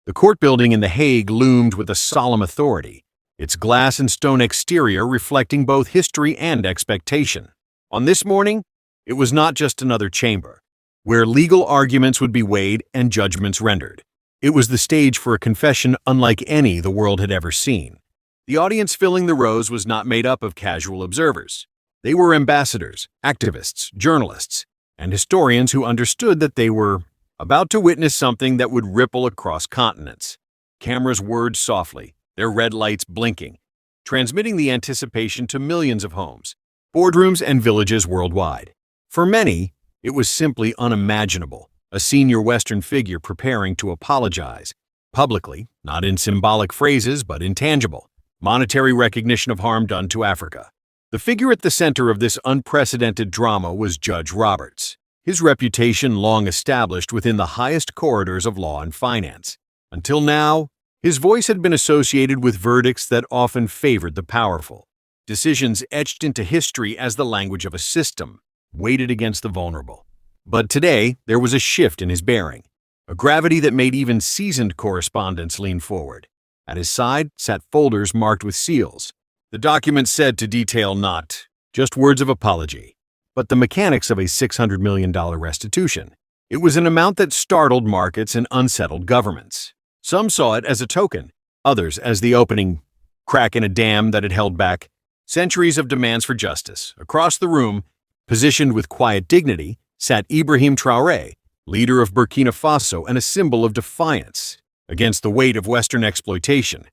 The court building in The Hague loomed with a solemn authority, its glass and stone exterior reflecting both history and expectation. On this morning, it was not just another chamber, where legal arguments would be weighed and judgments rendered. It was the stage for a confession unlike any the world had ever seen. The audience filling the rows was not made up of casual observers. They were ambassadors, activists, journalists, and historians who understood that they were about to witness something that would ripple across continents. Cameras whirred softly, their red lights blinking, transmitting the anticipation to millions of homes, boardrooms, and villages worldwide. For many, it was simply unimaginable, a senior Western figure preparing to apologize, publicly, not in symbolic phrases but in tangible, monetary recognition of harm done to Africa. The figure at the center of this unprecedented drama was Judge Roberts, his reputation long established within the highest corridors of law and finance. Until now, his voice had been associated with verdicts that often favored the powerful, decisions etched into history as the language of a system, weighted against the vulnerable. But today, there was a shift in his bearing, a gravity that made even seasoned correspondents lean forward. At his side sat folders marked with seals. The documents said to detail not just words of apology, but the mechanics of a $600 million restitution. It was an amount that startled markets and unsettled governments. Some saw it as a token, others as the opening crack in a dam that had held back centuries of demands for justice. Across the room, positioned with quiet dignity, sat Ibrahim Traoré, leader of Burkina Faso and a symbol of defiance against the weight of Western exploitation.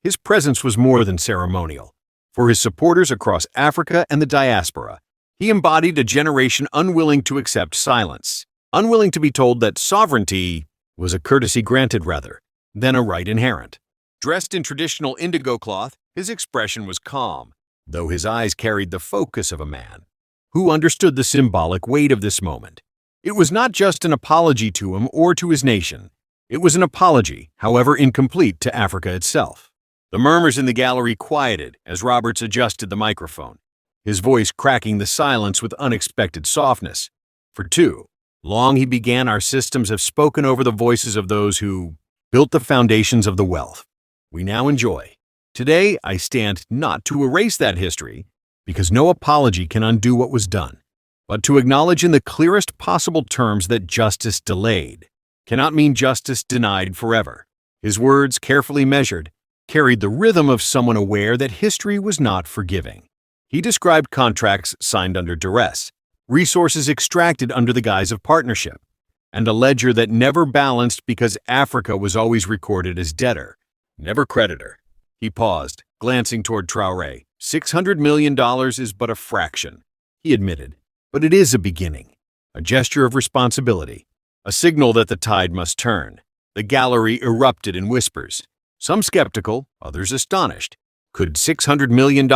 His presence was more than ceremonial. For his supporters across Africa and the diaspora, he embodied a generation unwilling to accept silence, unwilling to be told that sovereignty was a courtesy granted rather than a right inherent. Dressed in traditional indigo cloth, his expression was calm, though his eyes carried the focus of a man who understood the symbolic weight of this moment. It was not just an apology to him or to his nation. It was an apology, however incomplete, to Africa itself. The murmurs in the gallery quieted as Roberts adjusted the microphone, his voice cracking the silence with unexpected softness. For too long he began, our systems have spoken over the voices of those who built the foundations of the wealth we now enjoy. Today, I stand not to erase that history, because no apology can undo what was done, but to acknowledge in the clearest possible terms that justice delayed cannot mean justice denied forever. His words, carefully measured, carried the rhythm of someone aware that history was not forgiving. He described contracts signed under duress, resources extracted under the guise of partnership, and a ledger that never balanced because Africa was always recorded as debtor, never creditor. He paused, glancing toward Traoré. $600 million is but a fraction, he admitted, but it is a beginning, a gesture of responsibility, a signal that the tide must turn. The gallery erupted in whispers, some skeptical, others astonished. Could $600 million,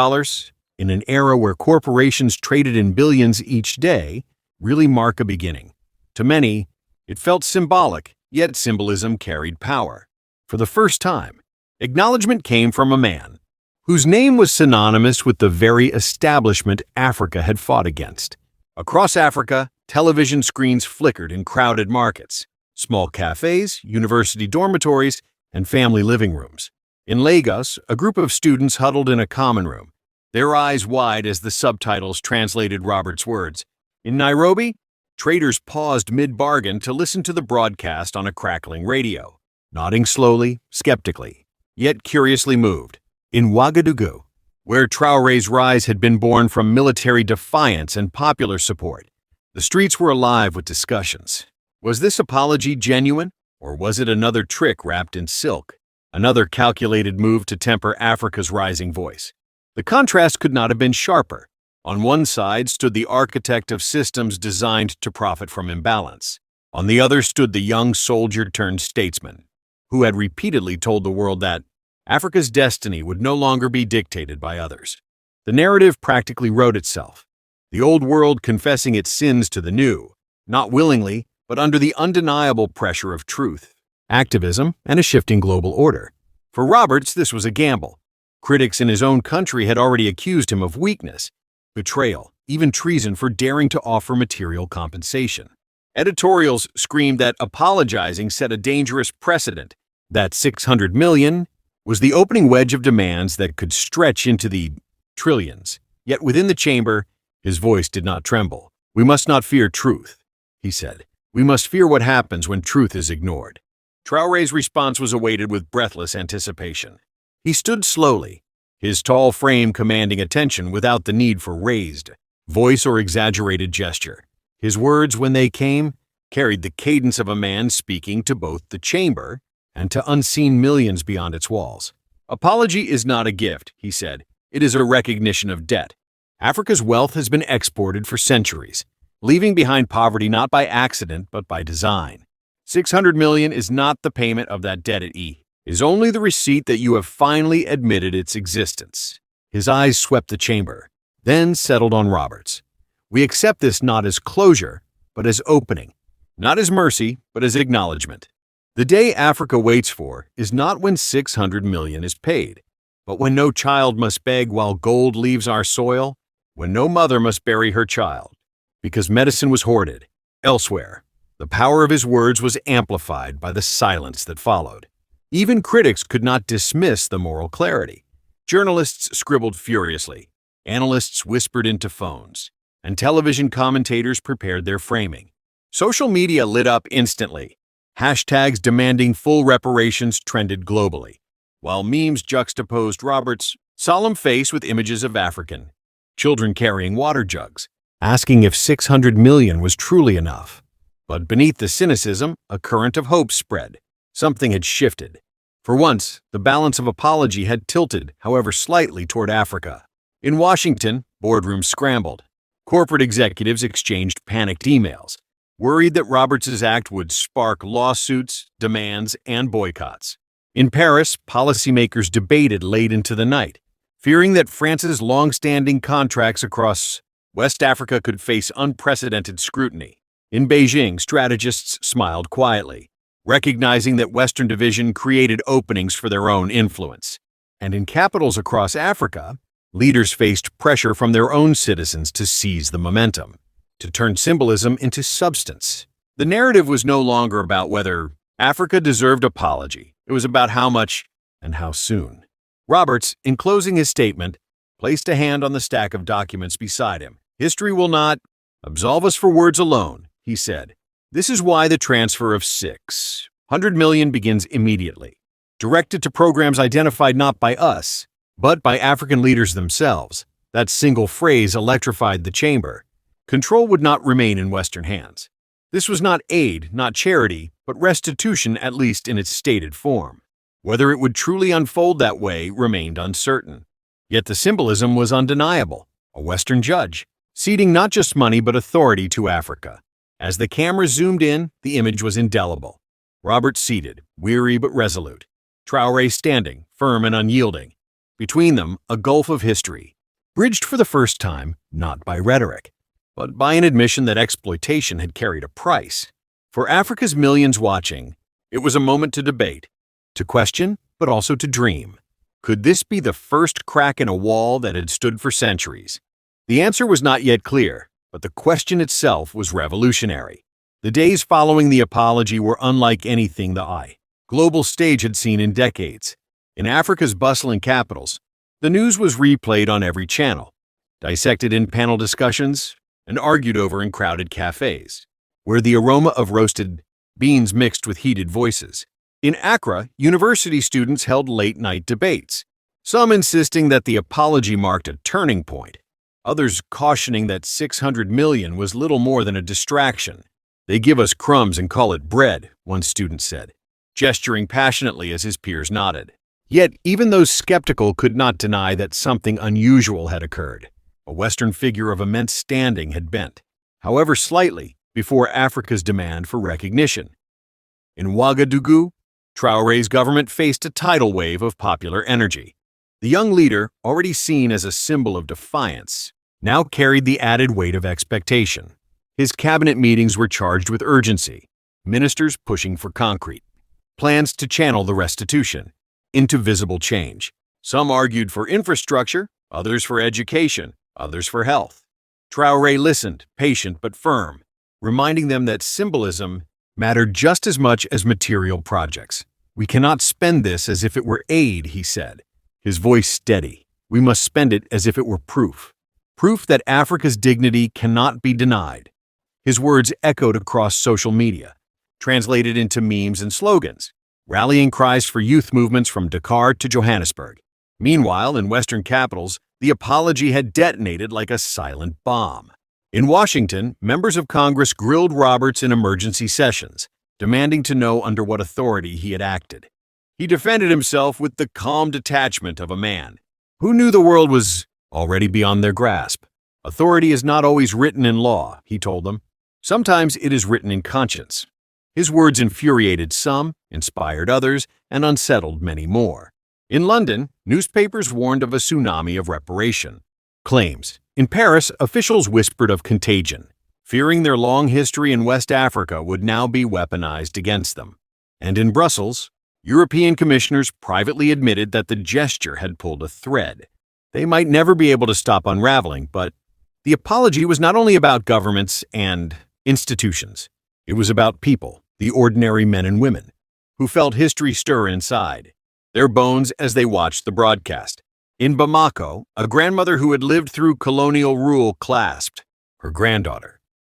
in an era where corporations traded in billions each day, really mark a beginning? To many, it felt symbolic, yet symbolism carried power. For the first time, acknowledgement came from a man whose name was synonymous with the very establishment Africa had fought against. Across Africa, television screens flickered in crowded markets, small cafes, university dormitories, and family living rooms. In Lagos, a group of students huddled in a common room, their eyes wide as the subtitles translated Robert's words. In Nairobi, traders paused mid-bargain to listen to the broadcast on a crackling radio, nodding slowly, skeptically, yet curiously moved. In Ouagadougou, where Traoré's rise had been born from military defiance and popular support, the streets were alive with discussions. Was this apology genuine, or was it another trick wrapped in silk, another calculated move to temper Africa's rising voice? The contrast could not have been sharper. On one side stood the architect of systems designed to profit from imbalance. On the other stood the young soldier-turned-statesman, who had repeatedly told the world that Africa's destiny would no longer be dictated by others. The narrative practically wrote itself, the old world confessing its sins to the new, not willingly, but under the undeniable pressure of truth, activism, and a shifting global order. For Roberts, this was a gamble. Critics in his own country had already accused him of weakness, betrayal, even treason for daring to offer material compensation. Editorials screamed that apologizing set a dangerous precedent, That 600 million was the opening wedge of demands that could stretch into the trillions. Yet within the chamber, his voice did not tremble. "We must not fear truth," he said. "We must fear what happens when truth is ignored." Traoré's response was awaited with breathless anticipation. He stood slowly, his tall frame commanding attention without the need for raised voice or exaggerated gesture. His words, when they came, carried the cadence of a man speaking to both the chamber and to unseen millions beyond its walls. "Apology is not a gift," he said. "It is a recognition of debt. Africa's wealth has been exported for centuries, leaving behind poverty not by accident but by design. 600 million is not the payment of that debt at E. It is only the receipt that you have finally admitted its existence." His eyes swept the chamber, then settled on Roberts. "We accept this not as closure, but as opening. Not as mercy, but as acknowledgement. The day Africa waits for is not when 600 million is paid, but when no child must beg while gold leaves our soil, when no mother must bury her child, because medicine was hoarded elsewhere." The power of his words was amplified by the silence that followed. Even critics could not dismiss the moral clarity. Journalists scribbled furiously, analysts whispered into phones, and television commentators prepared their framing. Social media lit up instantly. Hashtags demanding full reparations trended globally, while memes juxtaposed Roberts' solemn face with images of African children carrying water jugs, asking if 600 million was truly enough. But beneath the cynicism, a current of hope spread. Something had shifted. For once, the balance of apology had tilted, however slightly, toward Africa. In Washington, boardrooms scrambled. Corporate executives exchanged panicked emails, worried that Roberts' act would spark lawsuits, demands, and boycotts. In Paris, policymakers debated late into the night, fearing that France's long-standing contracts across West Africa could face unprecedented scrutiny. In Beijing, strategists smiled quietly, recognizing that Western division created openings for their own influence. And in capitals across Africa, leaders faced pressure from their own citizens to seize the momentum, to turn symbolism into substance. The narrative was no longer about whether Africa deserved apology. It was about how much and how soon. Roberts, in closing his statement, placed a hand on the stack of documents beside him. "History will not absolve us for words alone," he said. "This is why the transfer of 600 million begins immediately, directed to programs identified not by us, but by African leaders themselves." That single phrase electrified the chamber. Control would not remain in Western hands. This was not aid, not charity, but restitution, at least in its stated form. Whether it would truly unfold that way remained uncertain. Yet the symbolism was undeniable. A Western judge, ceding not just money but authority to Africa. As the camera zoomed in, the image was indelible. Roberts seated, weary but resolute. Traoré standing, firm and unyielding. Between them, a gulf of history, bridged for the first time, not by rhetoric, but by an admission that exploitation had carried a price. For Africa's millions watching, it was a moment to debate, to question, but also to dream. Could this be the first crack in a wall that had stood for centuries? The answer was not yet clear, but the question itself was revolutionary. The days following the apology were unlike anything the global stage had seen in decades. In Africa's bustling capitals, the news was replayed on every channel, dissected in panel discussions, and argued over in crowded cafes, where the aroma of roasted beans mixed with heated voices. In Accra, university students held late-night debates, some insisting that the apology marked a turning point, others cautioning that 600 million was little more than a distraction. "They give us crumbs and call it bread," one student said, gesturing passionately as his peers nodded. Yet even those skeptical could not deny that something unusual had occurred. A Western figure of immense standing had bent, however slightly, before Africa's demand for recognition. In Ouagadougou, Traoré's government faced a tidal wave of popular energy. The young leader, already seen as a symbol of defiance, now carried the added weight of expectation. His cabinet meetings were charged with urgency, ministers pushing for concrete plans to channel the restitution into visible change. Some argued for infrastructure, others for education, others for health. Traoré listened, patient but firm, reminding them that symbolism mattered just as much as material projects. "We cannot spend this as if it were aid," he said, his voice steady. "We must spend it as if it were proof. Proof that Africa's dignity cannot be denied." His words echoed across social media, translated into memes and slogans, rallying cries for youth movements from Dakar to Johannesburg. Meanwhile, in Western capitals, the apology had detonated like a silent bomb. In Washington, members of Congress grilled Roberts in emergency sessions, demanding to know under what authority he had acted. He defended himself with the calm detachment of a man who knew the world was already beyond their grasp. "Authority is not always written in law," he told them. "Sometimes it is written in conscience." His words infuriated some, inspired others, and unsettled many more. In London, newspapers warned of a tsunami of reparation claims. In Paris, officials whispered of contagion, fearing their long history in West Africa would now be weaponized against them. And in Brussels, European commissioners privately admitted that the gesture had pulled a thread they might never be able to stop unraveling. But the apology was not only about governments and institutions. It was about people, the ordinary men and women, who felt history stir inside their bones as they watched the broadcast. In Bamako, a grandmother who had lived through colonial rule clasped her granddaughter,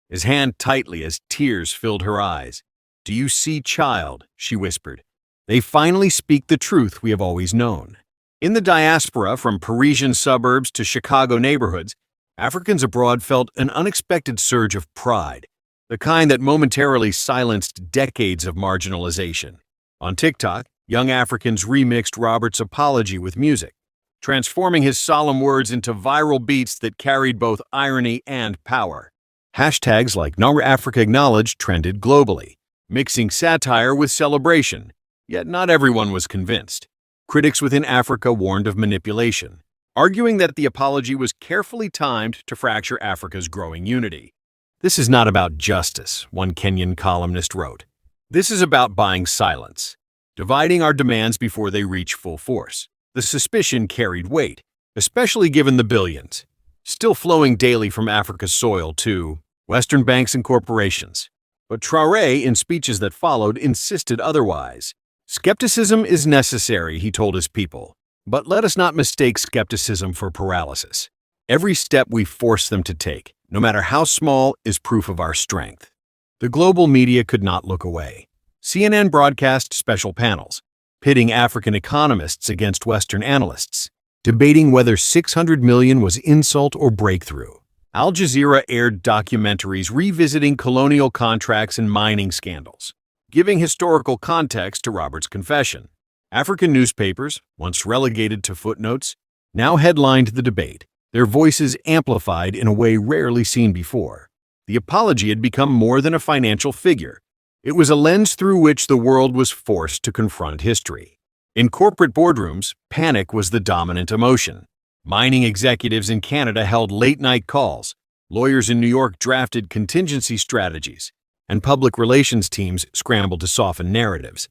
his hand tightly as tears filled her eyes. "Do you see, child?" she whispered. "They finally speak the truth we have always known." In the diaspora, from Parisian suburbs to Chicago neighborhoods, Africans abroad felt an unexpected surge of pride, the kind that momentarily silenced decades of marginalization. On TikTok, young Africans remixed Roberts' apology with music, transforming his solemn words into viral beats that carried both irony and power. Hashtags like #NoAfricaAcknowledged trended globally, mixing satire with celebration, yet not everyone was convinced. Critics within Africa warned of manipulation, arguing that the apology was carefully timed to fracture Africa's growing unity. "This is not about justice," one Kenyan columnist wrote. "This is about buying silence, dividing our demands before they reach full force." The suspicion carried weight, especially given the billions still flowing daily from Africa's soil to Western banks and corporations. But Traoré, in speeches that followed, insisted otherwise. "Skepticism is necessary," he told his people, "but let us not mistake skepticism for paralysis. Every step we force them to take, no matter how small, is proof of our strength." The global media could not look away. CNN broadcast special panels, pitting African economists against Western analysts, debating whether 600 million was insult or breakthrough. Al Jazeera aired documentaries revisiting colonial contracts and mining scandals, giving historical context to Roberts' confession. African newspapers, once relegated to footnotes, now headlined the debate, their voices amplified in a way rarely seen before. The apology had become more than a financial figure. It was a lens through which the world was forced to confront history. In corporate boardrooms, panic was the dominant emotion. Mining executives in Canada held late-night calls, lawyers in New York drafted contingency strategies, and public relations teams scrambled to soften narratives.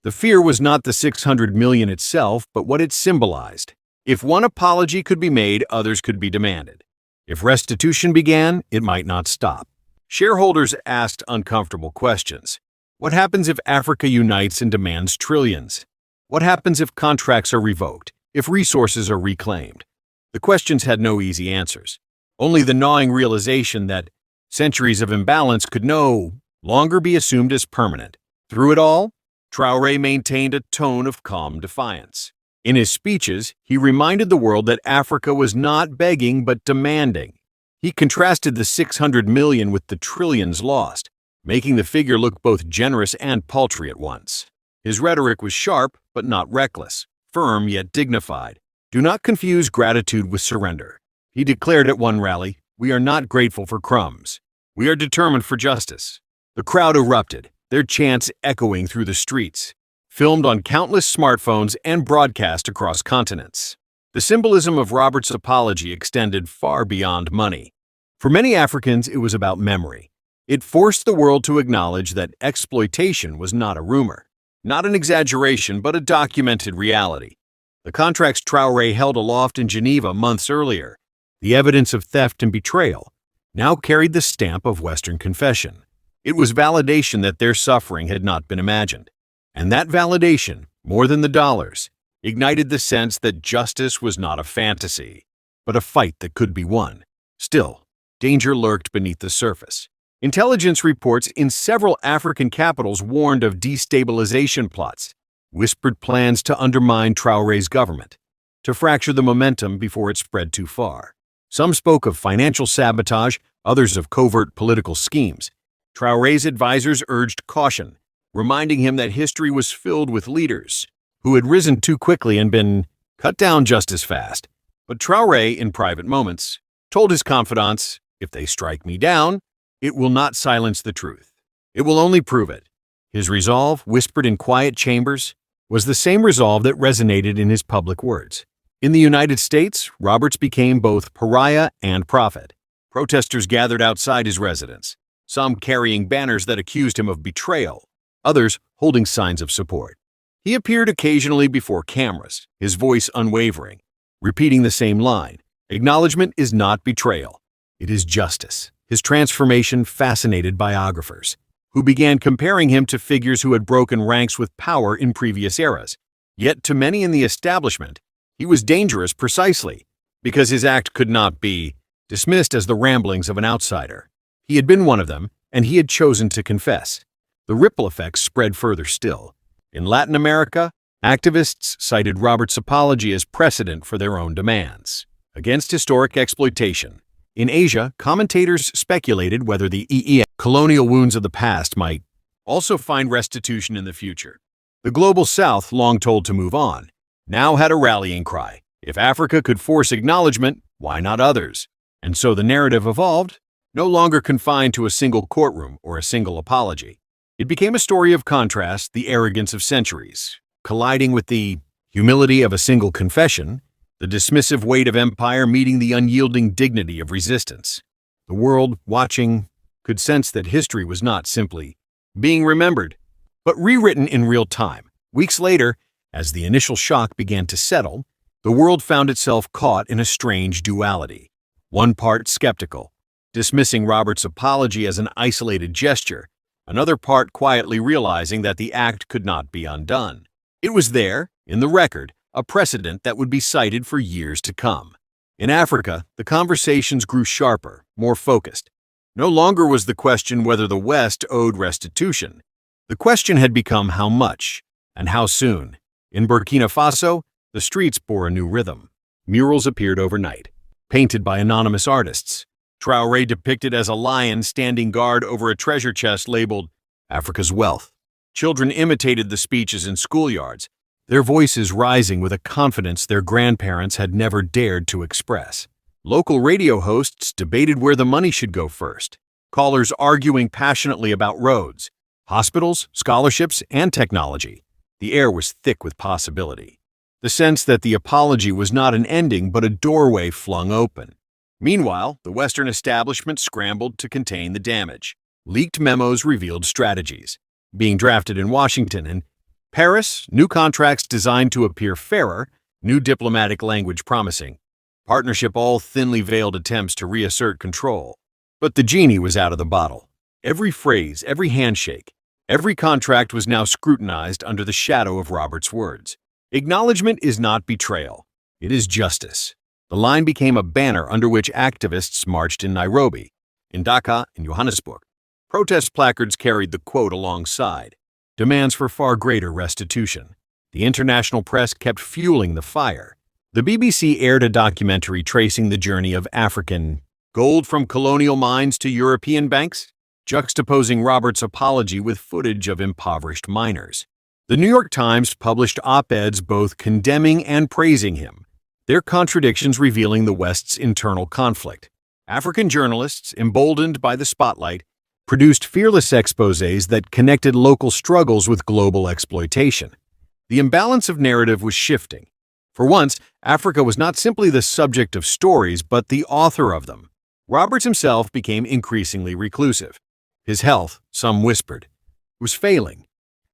The fear was not the 600 million itself, but what it symbolized. If one apology could be made, others could be demanded. If restitution began, it might not stop. Shareholders asked uncomfortable questions. What happens if Africa unites and demands trillions? What happens if contracts are revoked, if resources are reclaimed? The questions had no easy answers, only the gnawing realization that centuries of imbalance could no longer be assumed as permanent. Through it all, Traoré maintained a tone of calm defiance. In his speeches, he reminded the world that Africa was not begging but demanding. He contrasted the 600 million with the trillions lost, making the figure look both generous and paltry at once. His rhetoric was sharp but not reckless, firm yet dignified. "Do not confuse gratitude with surrender," he declared at one rally. "We are not grateful for crumbs. We are determined for justice." The crowd erupted, their chants echoing through the streets, filmed on countless smartphones and broadcast across continents. The symbolism of Roberts' apology extended far beyond money. For many Africans, it was about memory. It forced the world to acknowledge that exploitation was not a rumor, not an exaggeration, but a documented reality. The contracts Traoré held aloft in Geneva months earlier, the evidence of theft and betrayal, now carried the stamp of Western confession. It was validation that their suffering had not been imagined. And that validation, more than the dollars, ignited the sense that justice was not a fantasy, but a fight that could be won. Still, danger lurked beneath the surface. Intelligence reports in several African capitals warned of destabilization plots, whispered plans to undermine Traoré's government, to fracture the momentum before it spread too far. Some spoke of financial sabotage, others of covert political schemes. Traoré's advisors urged caution, reminding him that history was filled with leaders who had risen too quickly and been cut down just as fast. But Traoré, in private moments, told his confidants, "If they strike me down, it will not silence the truth. It will only prove it." His resolve, whispered in quiet chambers, was the same resolve that resonated in his public words. In the United States, Roberts became both pariah and prophet. Protesters gathered outside his residence, some carrying banners that accused him of betrayal, others holding signs of support. He appeared occasionally before cameras, his voice unwavering, repeating the same line: "Acknowledgement is not betrayal, it is justice." His transformation fascinated biographers, who began comparing him to figures who had broken ranks with power in previous eras. Yet to many in the establishment, he was dangerous precisely because his act could not be dismissed as the ramblings of an outsider. He had been one of them, and he had chosen to confess. The ripple effects spread further still. In Latin America, activists cited Roberts' apology as precedent for their own demands against historic exploitation. In Asia, commentators speculated whether the colonial wounds of the past might also find restitution in the future. The global South, long told to move on, now had a rallying cry. If Africa could force acknowledgement, why not others? And so the narrative evolved, no longer confined to a single courtroom or a single apology. It became a story of contrast, the arrogance of centuries, colliding with the humility of a single confession, the dismissive weight of empire meeting the unyielding dignity of resistance. The world, watching, could sense that history was not simply being remembered, but rewritten in real time. Weeks later, as the initial shock began to settle, the world found itself caught in a strange duality. One part skeptical, dismissing Roberts' apology as an isolated gesture, another part quietly realizing that the act could not be undone. It was there, in the record, a precedent that would be cited for years to come. In Africa, the conversations grew sharper, more focused. No longer was the question whether the West owed restitution. The question had become how much, and how soon. In Burkina Faso, the streets bore a new rhythm. Murals appeared overnight, painted by anonymous artists. Traoré depicted as a lion standing guard over a treasure chest labeled Africa's Wealth. Children imitated the speeches in schoolyards, their voices rising with a confidence their grandparents had never dared to express. Local radio hosts debated where the money should go first, callers arguing passionately about roads, hospitals, scholarships, and technology. The air was thick with possibility. The sense that the apology was not an ending but a doorway flung open. Meanwhile, the Western establishment scrambled to contain the damage. Leaked memos revealed strategies being drafted in Washington and Paris, new contracts designed to appear fairer, new diplomatic language promising. Partnership, all thinly veiled attempts to reassert control. But the genie was out of the bottle. Every phrase, every handshake, every contract was now scrutinized under the shadow of Roberts' words. Acknowledgement is not betrayal. It is justice. The line became a banner under which activists marched in Nairobi, in Dhaka, and Johannesburg. Protest placards carried the quote alongside: demands for far greater restitution. The international press kept fueling the fire. The BBC aired a documentary tracing the journey of African gold from colonial mines to European banks, juxtaposing Roberts' apology with footage of impoverished miners. The New York Times published op-eds both condemning and praising him, their contradictions revealing the West's internal conflict. African journalists, emboldened by the spotlight, produced fearless exposés that connected local struggles with global exploitation. The imbalance of narrative was shifting. For once, Africa was not simply the subject of stories, but the author of them. Roberts himself became increasingly reclusive. His health, some whispered, was failing,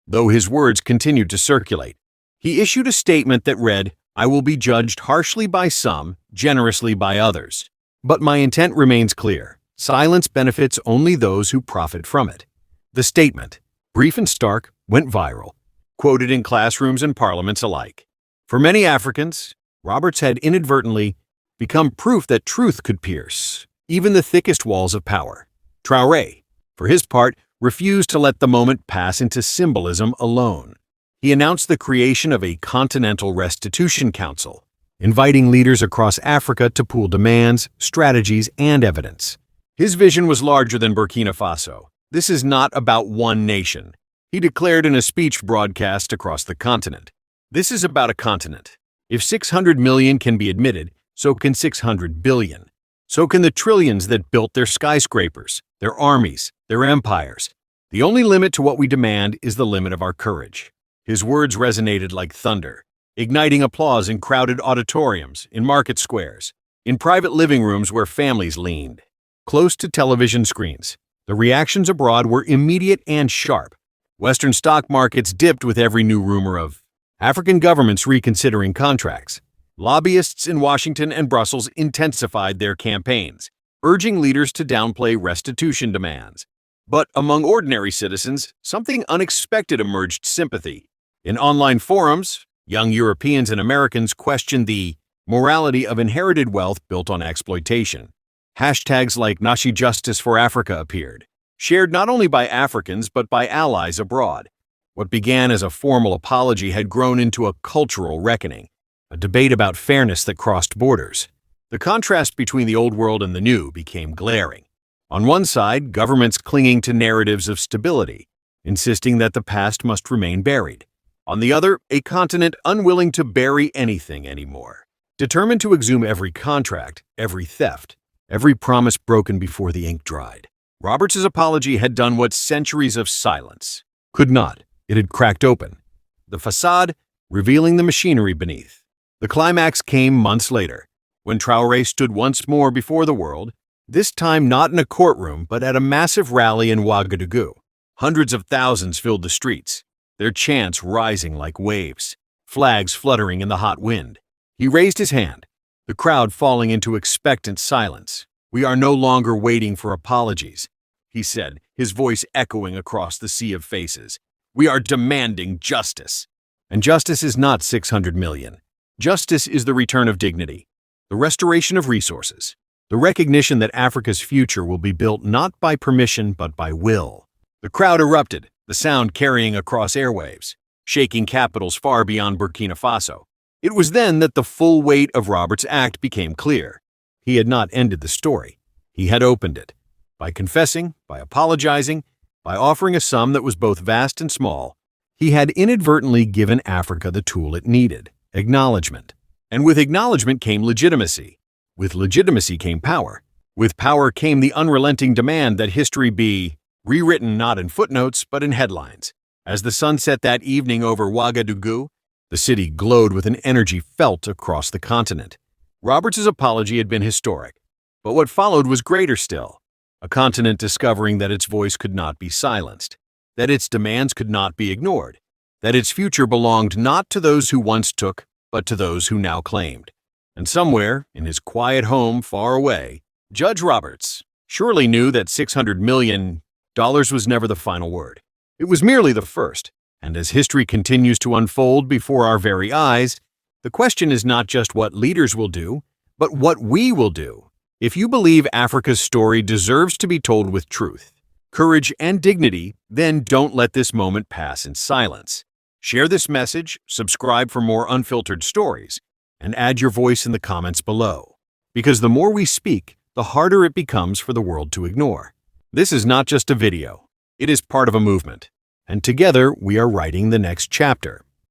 though his words continued to circulate. He issued a statement that read, "I will be judged harshly by some, generously by others. But my intent remains clear. Silence benefits only those who profit from it." The statement, brief and stark, went viral. quoted in classrooms and parliaments alike. For many Africans, Roberts had inadvertently become proof that truth could pierce even the thickest walls of power. Traoré, for his part, refused to let the moment pass into symbolism alone. He announced the creation of a Continental Restitution Council, inviting leaders across Africa to pool demands, strategies, and evidence. His vision was larger than Burkina Faso. This is not about one nation, he declared in a speech broadcast across the continent. This is about a continent. If 600 million can be admitted, so can 600 billion. So can the trillions that built their skyscrapers, their armies, their empires. The only limit to what we demand is the limit of our courage. His words resonated like thunder, igniting applause in crowded auditoriums, in market squares, in private living rooms where families leaned close to television screens. The reactions abroad were immediate and sharp. Western stock markets dipped with every new rumor of African governments reconsidering contracts. Lobbyists in Washington and Brussels intensified their campaigns, urging leaders to downplay restitution demands. But among ordinary citizens, something unexpected emerged: sympathy. In online forums, young Europeans and Americans questioned the morality of inherited wealth built on exploitation. Hashtags like Nashi Justice for Africa appeared, shared not only by Africans but by allies abroad. What began as a formal apology had grown into a cultural reckoning, a debate about fairness that crossed borders. The contrast between the old world and the new became glaring. On one side, governments clinging to narratives of stability, insisting that the past must remain buried. On the other, a continent unwilling to bury anything anymore, determined to exhume every contract, every theft, every promise broken before the ink dried. Roberts's apology had done what centuries of silence could not. It had cracked open the facade, revealing the machinery beneath. The climax came months later, when Traoré stood once more before the world, this time not in a courtroom but at a massive rally in Ouagadougou. Hundreds of thousands filled the streets, their chants rising like waves, flags fluttering in the hot wind. He raised his hand, the crowd falling into expectant silence. "We are no longer waiting for apologies," he said, his voice echoing across the sea of faces. "We are demanding justice." And justice is not 600 million. Justice is the return of dignity, the restoration of resources, the recognition that Africa's future will be built not by permission but by will. The crowd erupted, the sound carrying across airwaves, shaking capitals far beyond Burkina Faso. It was then that the full weight of Roberts' act became clear. He had not ended the story. He had opened it. By confessing, by apologizing, by offering a sum that was both vast and small, he had inadvertently given Africa the tool it needed: acknowledgement. And with acknowledgement came legitimacy. With legitimacy came power. With power came the unrelenting demand that history be rewritten not in footnotes but in headlines. As the sun set that evening over Ouagadougou, the city glowed with an energy felt across the continent. Roberts's apology had been historic, but what followed was greater still. A continent discovering that its voice could not be silenced, that its demands could not be ignored, that its future belonged not to those who once took, but to those who now claimed. And somewhere, in his quiet home far away, Judge Roberts surely knew that $600 million was never the final word. It was merely the first, and as history continues to unfold before our very eyes, the question is not just what leaders will do, but what we will do. If you believe Africa's story deserves to be told with truth, courage, and dignity, then don't let this moment pass in silence. Share this message, subscribe for more unfiltered stories, and add your voice in the comments below. Because the more we speak, the harder it becomes for the world to ignore. This is not just a video. It is part of a movement. And together, we are writing the next chapter.